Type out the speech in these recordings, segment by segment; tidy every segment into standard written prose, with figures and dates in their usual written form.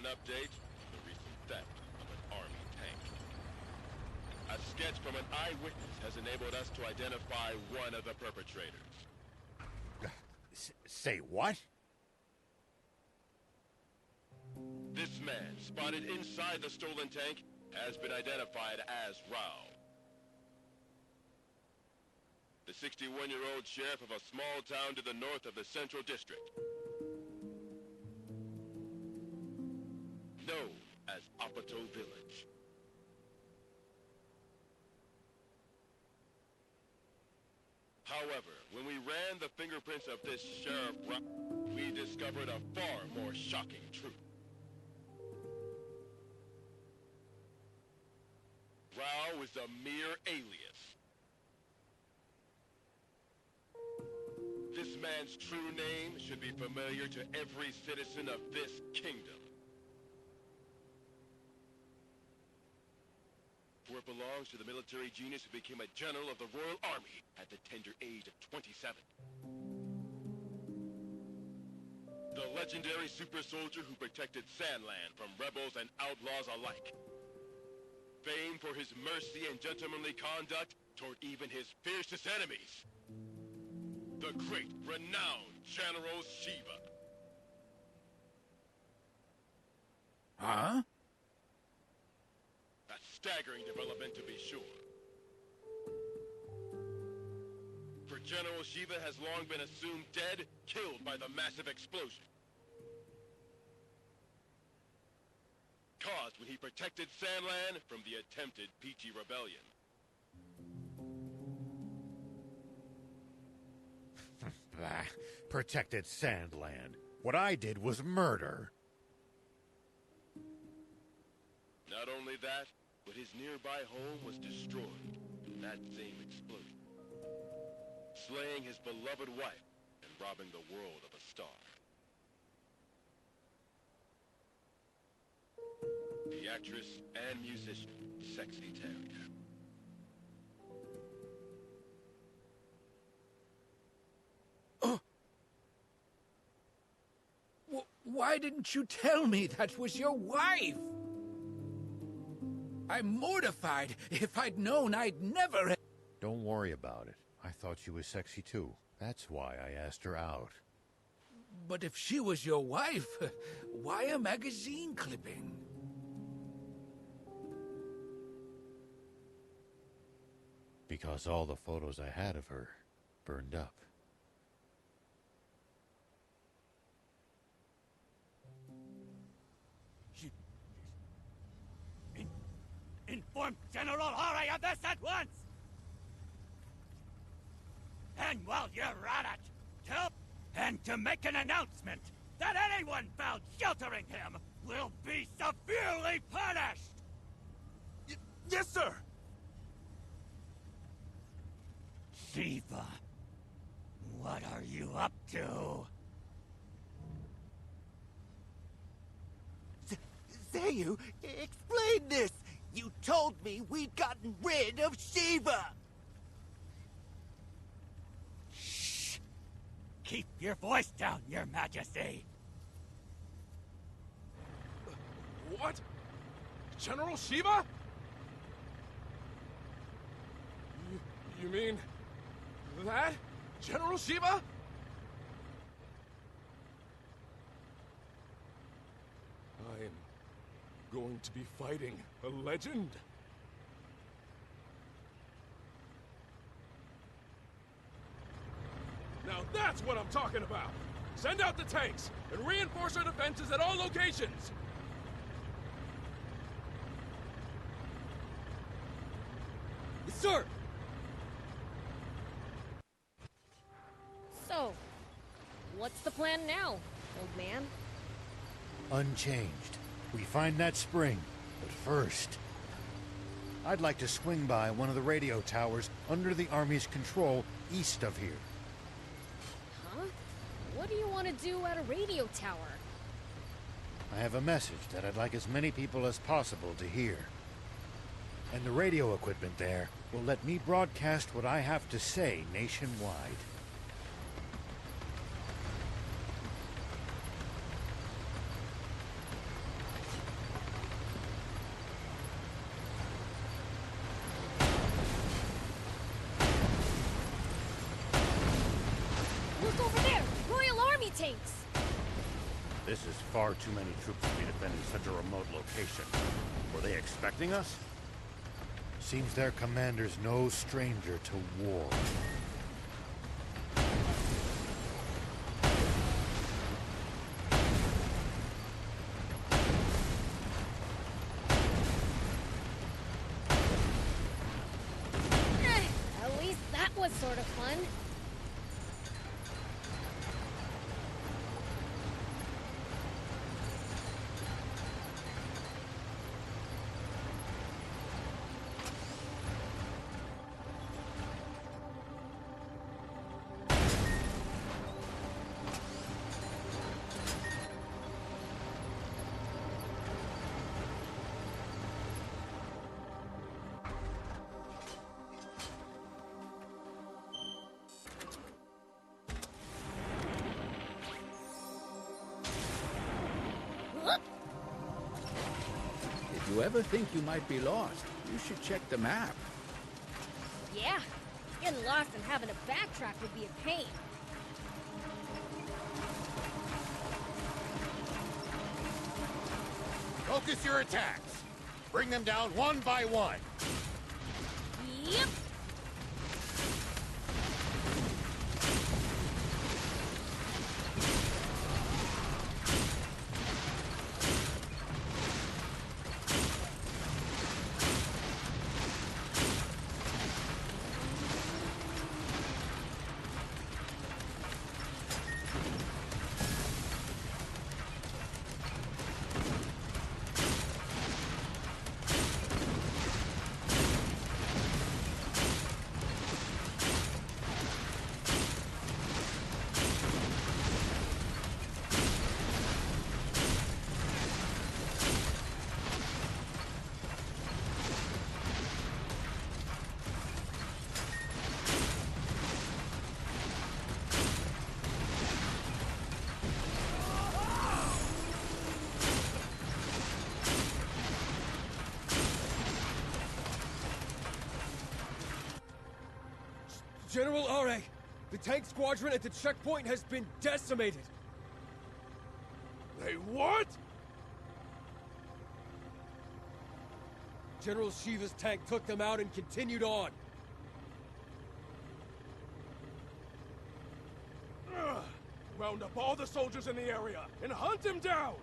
update, the recent theft of an army tank. A sketch from an eyewitness has enabled us to identify one of the perpetrators. Say what? This man, spotted inside the stolen tank, has been identified as Rao. The 61-year-old sheriff of a small town to the north of the Central District, known as Apato Village. However, when we ran the fingerprints of this sheriff, we discovered a far more shocking truth. Rao is a mere alias. This man's true name should be familiar to every citizen of this kingdom. For it belongs to the military genius who became a general of the Royal Army at the tender age of 27. The legendary super soldier who protected Sandland from rebels and outlaws alike. Famed for his mercy and gentlemanly conduct toward even his fiercest enemies. The great, renowned General Shiva. Huh? A staggering development, to be sure. For General Shiva has long been assumed dead, killed by the massive explosion. Caused when he protected Sandland from the attempted Peachy Rebellion. Protected Sandland. What I did was murder. Not only that, but his nearby home was destroyed in that same explosion, slaying his beloved wife and robbing the world of a star. The actress and musician, Sexy Terrier. Why didn't you tell me that was your wife? I'm mortified. If I'd known, I'd never... Don't worry about it. I thought she was sexy too. That's why I asked her out. But if she was your wife, why a magazine clipping? Because all the photos I had of her burned up. Inform General Hori of this at once! And while you're at it, and to make an announcement that anyone found sheltering him will be severely punished! Yes, sir! Shiva, what are you up to? Zayu, explain this! You told me we'd gotten rid of Shiva! Shh! Keep your voice down, Your Majesty! What? General Shiva? You mean... that? General Shiva? I am going to be fighting a legend. Now that's what I'm talking about! Send out the tanks, and reinforce our defenses at all locations! Yes, sir! So, what's the plan now, old man? Unchanged. We find that spring, but first... I'd like to swing by one of the radio towers under the Army's control east of here. Huh? What do you want to do at a radio tower? I have a message that I'd like as many people as possible to hear. And the radio equipment there will let me broadcast what I have to say nationwide. Look over there! Royal Army tanks! This is far too many troops to be defending such a remote location. Were they expecting us? Seems their commander's no stranger to war. At least that was sort of fun. If you ever think you might be lost, you should check the map. Yeah, getting lost and having to backtrack would be a pain. Focus your attacks. Bring them down one by one. Yep. General Are, the tank squadron at the checkpoint has been decimated. They what? General Shiva's tank took them out and continued on. Round up all the soldiers in the area and hunt him down!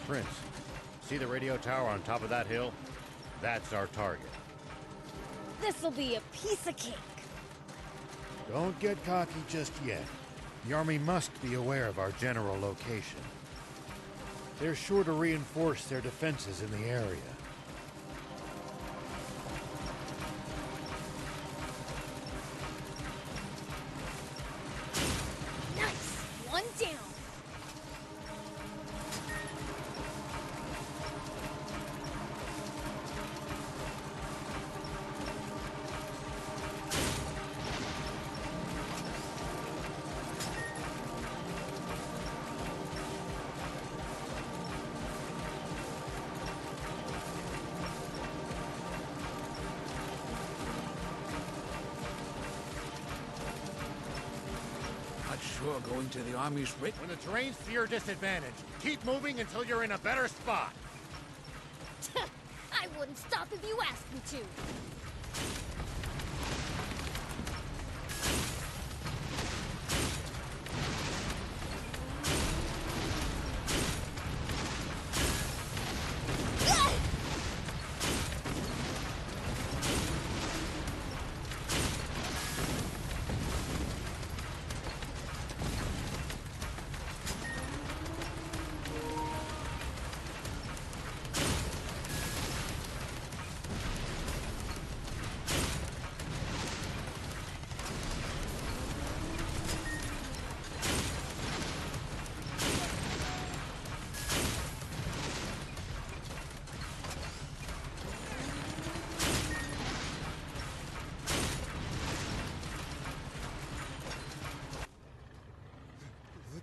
Prince, see the radio tower on top of that hill? That's our target. This'll be a piece of cake. Don't get cocky just yet. The Army must be aware of our general location. They're sure to reinforce their defenses in the area. Nice! One down. Not sure going to the Army's rear. When the terrain's to your disadvantage, keep moving until you're in a better spot. I wouldn't stop if you asked me to.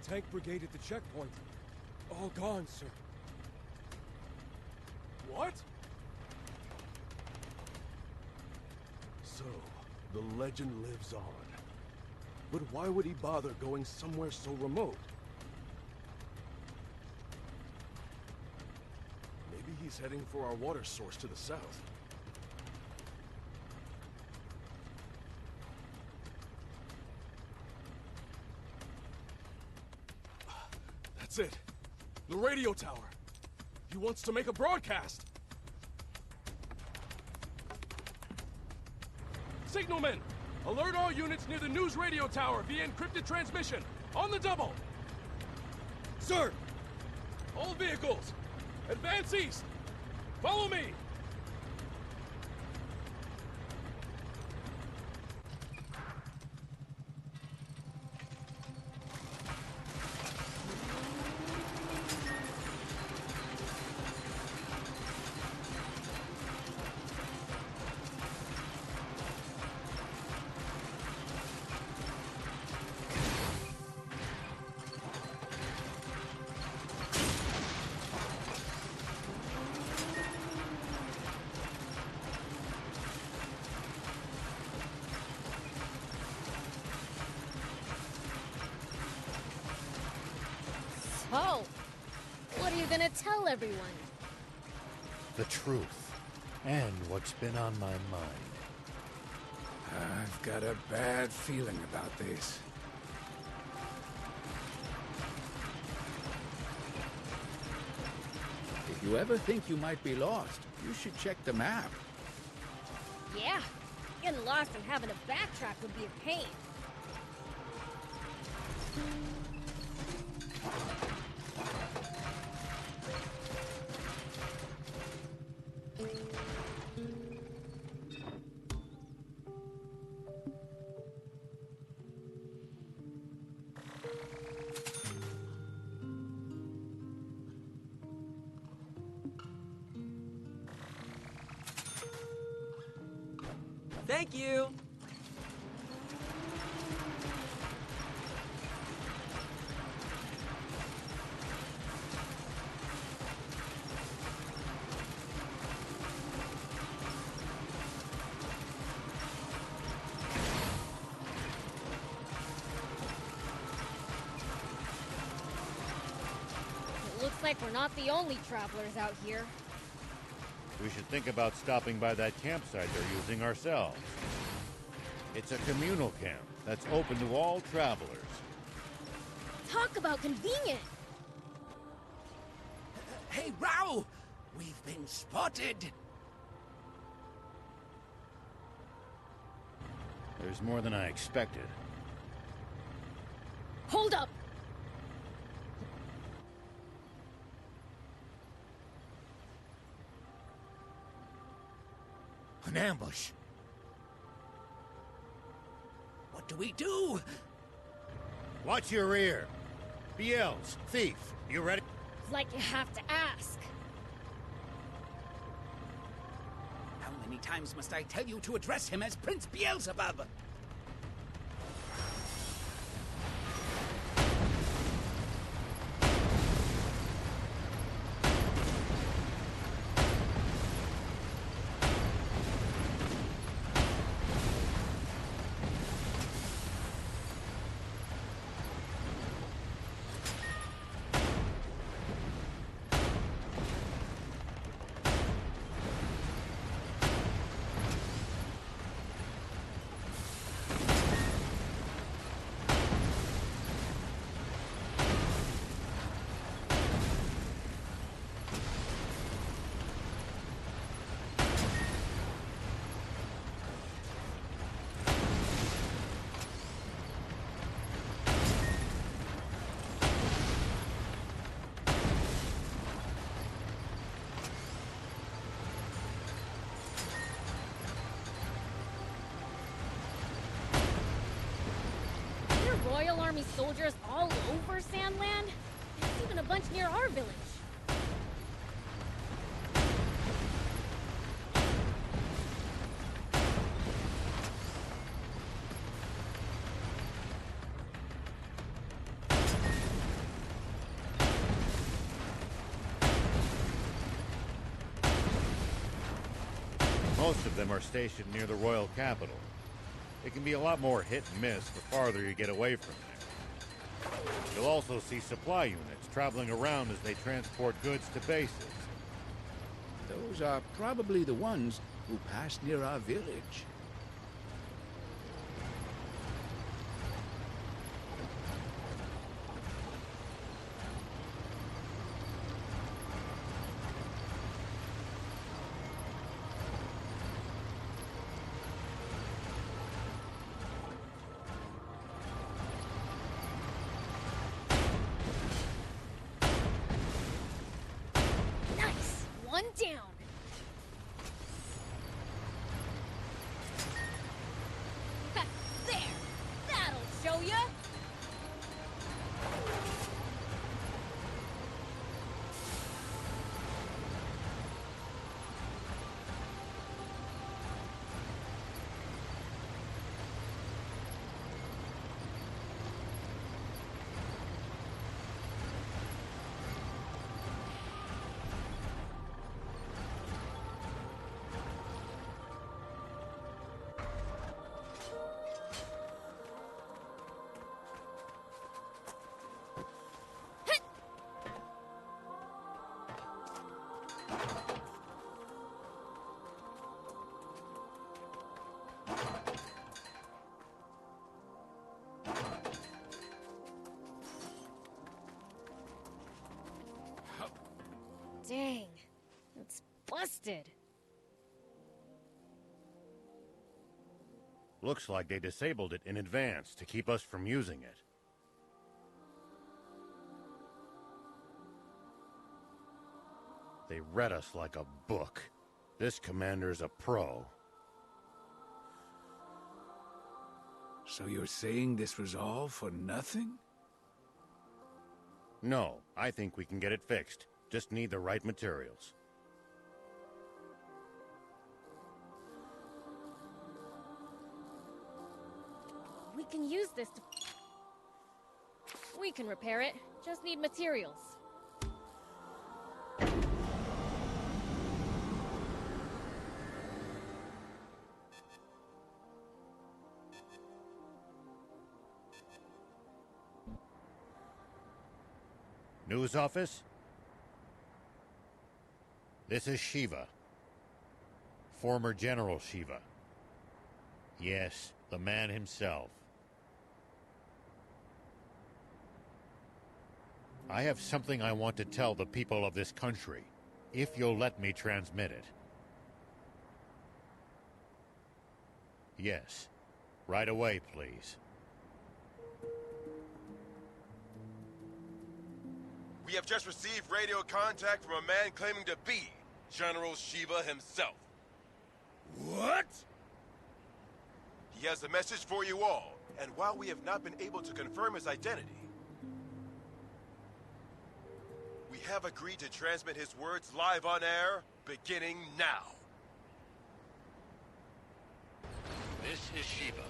tank brigade at the checkpoint. All gone, sir. What? So, the legend lives on. But why would he bother going somewhere so remote? Maybe he's heading for our water source to the south. That's it. The radio tower. He wants to make a broadcast. Signalman! Alert all units near the news radio tower via encrypted transmission. On the double! Sir! All vehicles! Advance east! Follow me! Oh, what are you gonna tell everyone? The truth. And what's been on my mind. I've got a bad feeling about this. If you ever think you might be lost, you should check the map. Yeah, getting lost and having to backtrack would be a pain. Thank you! It looks like we're not the only travelers out here. We should think about stopping by that campsite they're using ourselves. It's a communal camp that's open to all travelers. Talk about convenient! Hey, Rao! We've been spotted! There's more than I expected. Hold up! An ambush. What do we do? Watch your rear. BLs, thief, you ready? It's like you have to ask. How many times must I tell you to address him as Prince Beelzebub? Royal Army soldiers all over Sandland? There's even a bunch near our village. Most of them are stationed near the royal capital. It can be a lot more hit and miss the farther you get away from there. You'll also see supply units traveling around as they transport goods to bases. Those are probably the ones who passed near our village. Nice! One down. Ha, there! That'll show ya! Dang, it's busted. Looks like they disabled it in advance to keep us from using it. They read us like a book. This commander's a pro. So you're saying this was all for nothing? No, I think we can get it fixed. Just need the right materials. We can use this to... We can repair it. Just need materials. News office? This is Shiva. Former General Shiva. Yes, the man himself. I have something I want to tell the people of this country, if you'll let me transmit it. Yes. Right away, please. We have just received radio contact from a man claiming to be General Shiva himself. What? He has a message for you all, and while we have not been able to confirm his identity, we have agreed to transmit his words live on air, beginning now. This is Shiva.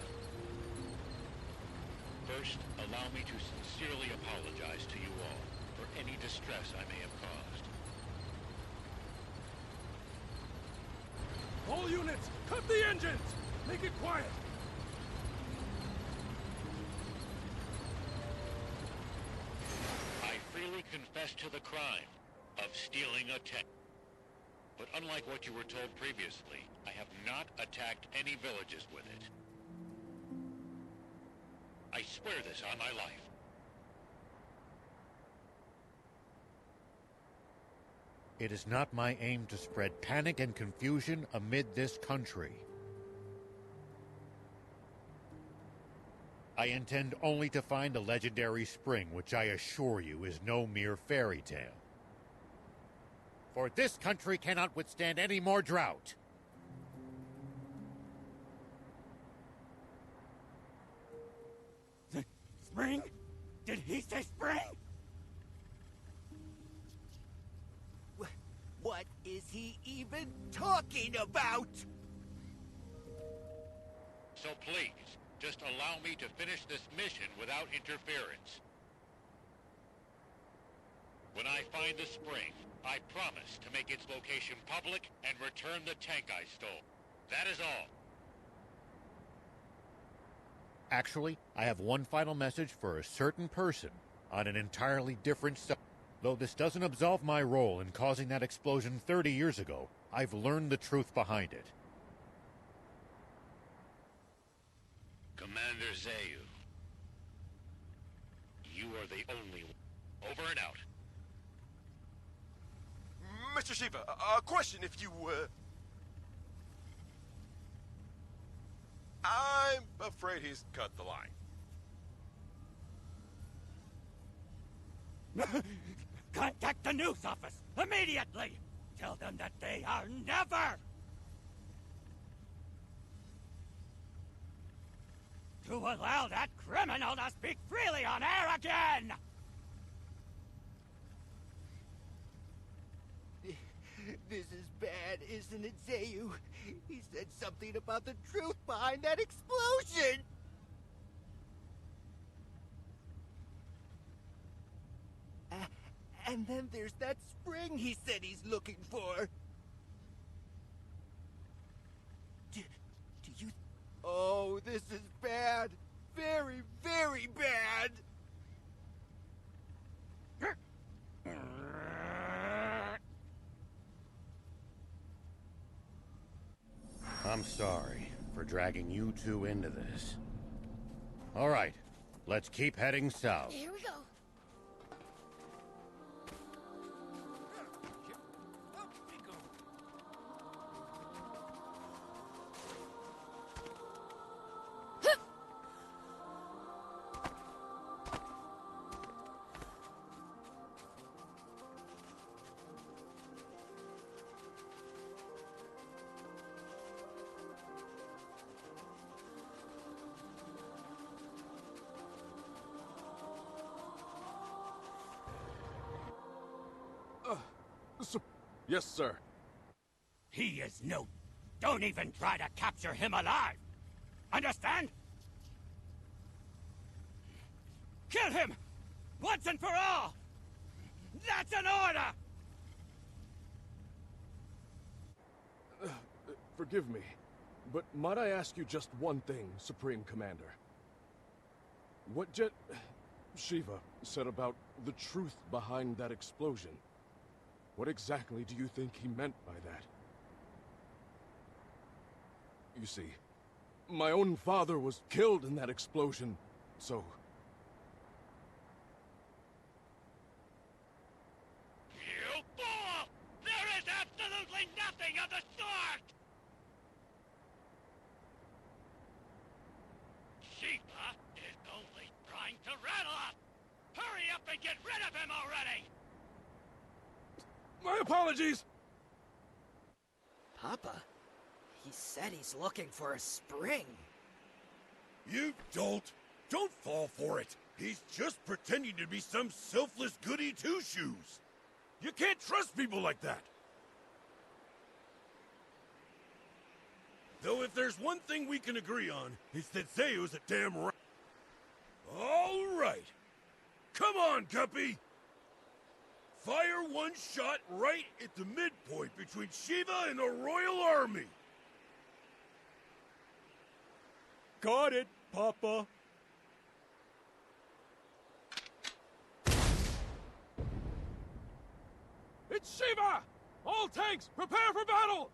First, allow me to sincerely apologize to you all for any distress I may have caused. All units, cut the engines! Make it quiet! I freely confess to the crime of stealing a tank. But unlike what you were told previously, I have not attacked any villages with it. I swear this on my life. It is not my aim to spread panic and confusion amid this country. I intend only to find a legendary spring, which I assure you is no mere fairy tale. For this country cannot withstand any more drought. Spring? Did he say spring? What is he even talking about? So please, just allow me to finish this mission without interference. When I find the spring, I promise to make its location public and return the tank I stole. That is all. Actually, I have one final message for a certain person on an entirely different subject. Though this doesn't absolve my role in causing that explosion 30 years ago, I've learned the truth behind it. Commander Zayu, you are the only one. Over and out. Mr. Shiva, a question if you, I'm afraid he's cut the line. Contact the news office immediately! Tell them that they are never to allow that criminal to speak freely on air again! This is bad, isn't it, Zayu? He said something about the truth behind that explosion! And then there's that spring he said he's looking for. Do you... Oh, this is bad. Very, very bad. I'm sorry for dragging you two into this. All right, let's keep heading south. Here we go. Yes, sir. He is no... Don't even try to capture him alive! Understand? Kill him! Once and for all! That's an order! Forgive me, but might I ask you just one thing, Supreme Commander? What Shiva said about the truth behind that explosion? What exactly do you think he meant by that? You see, my own father was killed in that explosion, so... You fool! There is absolutely nothing of the sort! Shiva is only trying to rattle us! Hurry up and get rid of him already! My apologies! Papa? He said he's looking for a spring. You dolt! Don't fall for it! He's just pretending to be some selfless goody two-shoes! You can't trust people like that! Though if there's one thing we can agree on, it's that Zayu's a damn right. All right! Come on, Guppy! Fire one shot right at the midpoint between Shiva and the Royal Army! Got it, Papa. It's Shiva! All tanks, prepare for battle!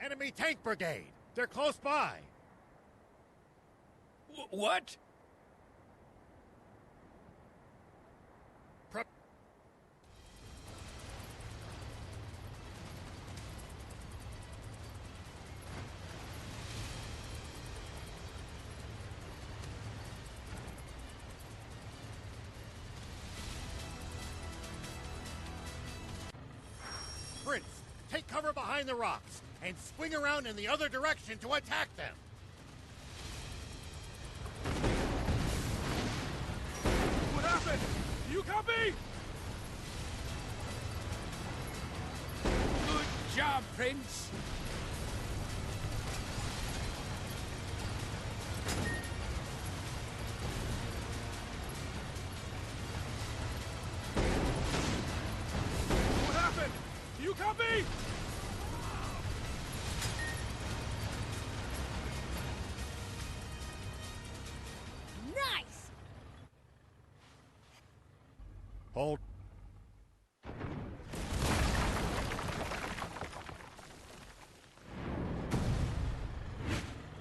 Enemy tank brigade! They're close by! What? Prince, take cover behind the rocks and swing around in the other direction to attack them. What happened? You copy? Good job, Prince. What happened? You copy? Hold.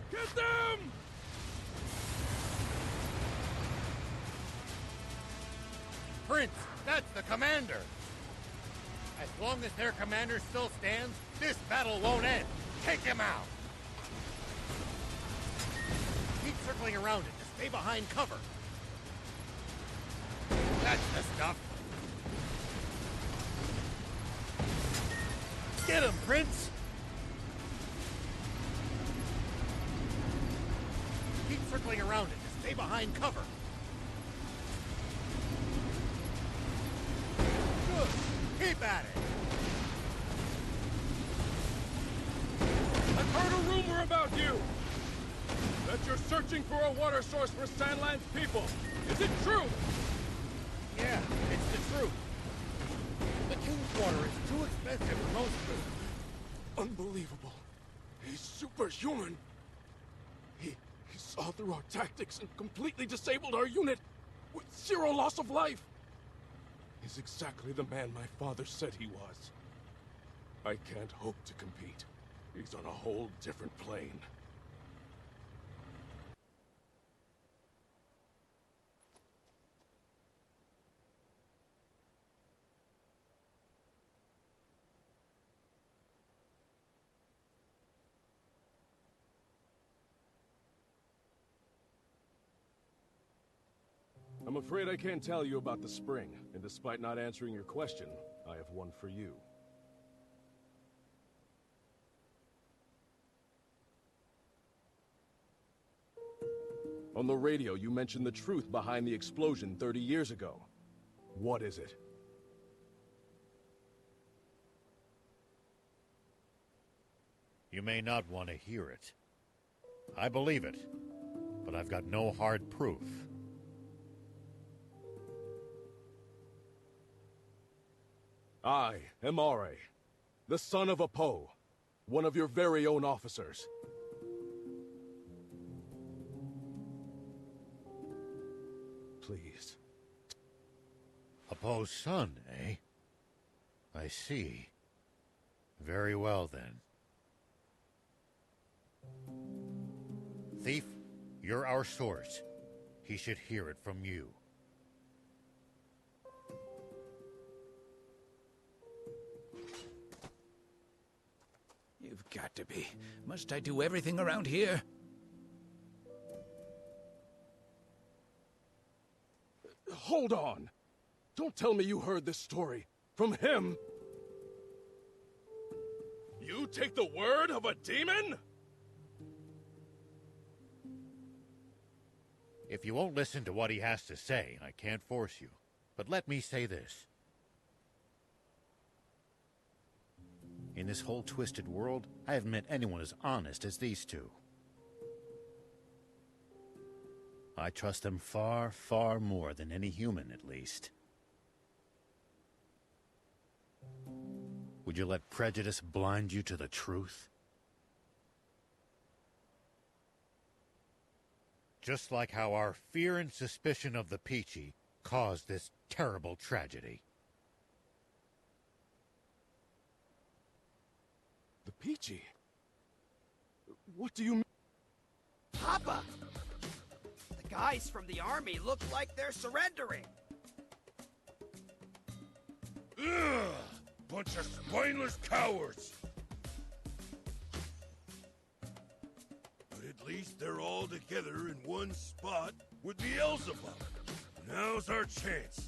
Get them! Prince, that's the commander. As long as their commander still stands, this battle won't end. Take him out. Keep circling around it to stay behind cover. That's the stuff. Get him, Prince! Keep circling around it to stay behind cover. Good. Keep at it. I've heard a rumor about you! That you're searching for a water source for Sandland's people. Is it true? Yeah, it's the truth. The king's water is too expensive for most food. Unbelievable. He's superhuman. He saw through our tactics and completely disabled our unit with 0 loss of life. He's exactly the man my father said he was. I can't hope to compete. He's on a whole different plane. I'm afraid I can't tell you about the spring, and despite not answering your question, I have one for you. On the radio, you mentioned the truth behind the explosion 30 years ago. What is it? You may not want to hear it. I believe it, but I've got no hard proof. I am Are, the son of Apo, one of your very own officers. Please. Apo's son, eh? I see. Very well, then. Thief, you're our source. He should hear it from you. You've got to be. Must I do everything around here? Hold on! Don't tell me you heard this story from him! You take the word of a demon?! If you won't listen to what he has to say, I can't force you. But let me say this. In this whole twisted world, I haven't met anyone as honest as these two. I trust them far, far more than any human, at least. Would you let prejudice blind you to the truth? Just like how our fear and suspicion of the Peachy caused this terrible tragedy. The Peachy? What do you mean? Papa! The guys from the army look like they're surrendering. Ugh! Bunch of spineless cowards! But at least they're all together in one spot with Beelzebub. Now's our chance.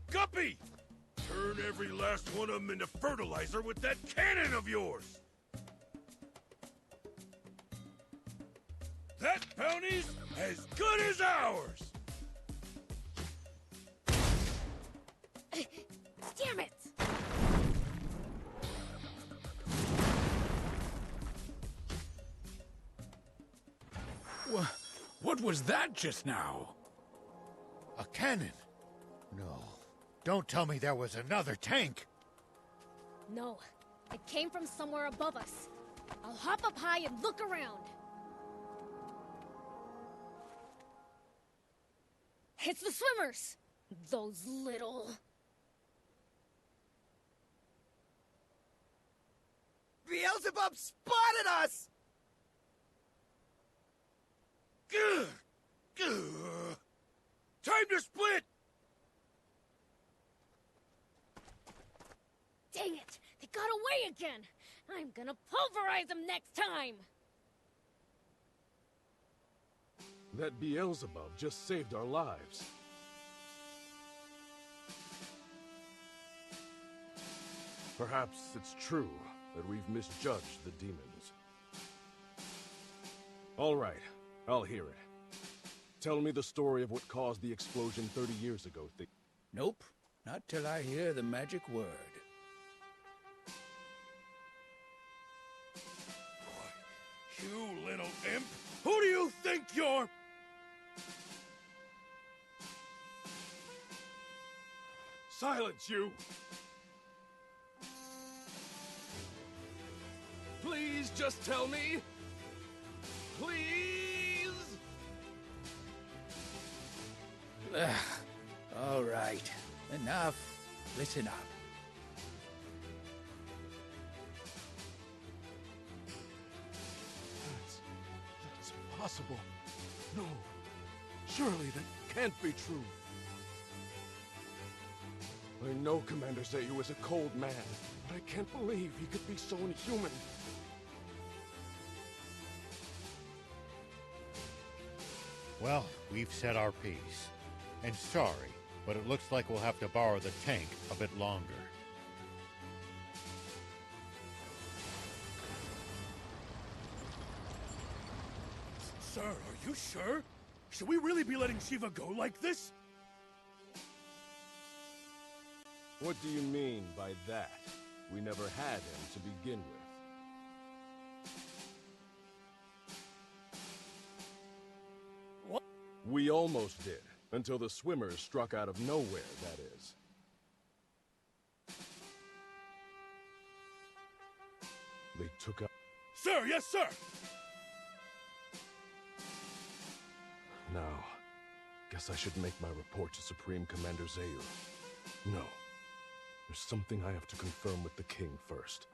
Guppy! Turn every last one of them into fertilizer with that cannon of yours! That bounty's as good as ours! Damn it! What was that just now? A cannon? No. Don't tell me there was another tank! No, it came from somewhere above us. I'll hop up high and look around. It's the swimmers! Those little... Beelzebub spotted us! Gah! Gah! Time to split! Dang it! They got away again! I'm gonna pulverize them next time! That Beelzebub just saved our lives. Perhaps it's true that we've misjudged the demons. All right, I'll hear it. Tell me the story of what caused the explosion 30 years ago. Nope, not till I hear the magic word. You little imp! Who do you think you're... Silence, you! Please just tell me. Please! All right, enough. Listen up. That's impossible. No. Surely that can't be true. I know Commander Zayu is a cold man, but I can't believe he could be so inhuman. Well, we've said our piece. And sorry, but it looks like we'll have to borrow the tank a bit longer. Sir, are you sure? Should we really be letting Shiva go like this? What do you mean by that? We never had him to begin with. What? We almost did, until the swimmers struck out of nowhere, that is. They took out... Sir, yes, sir! Now, guess I should make my report to Supreme Commander Zayu. No. There's something I have to confirm with the king first.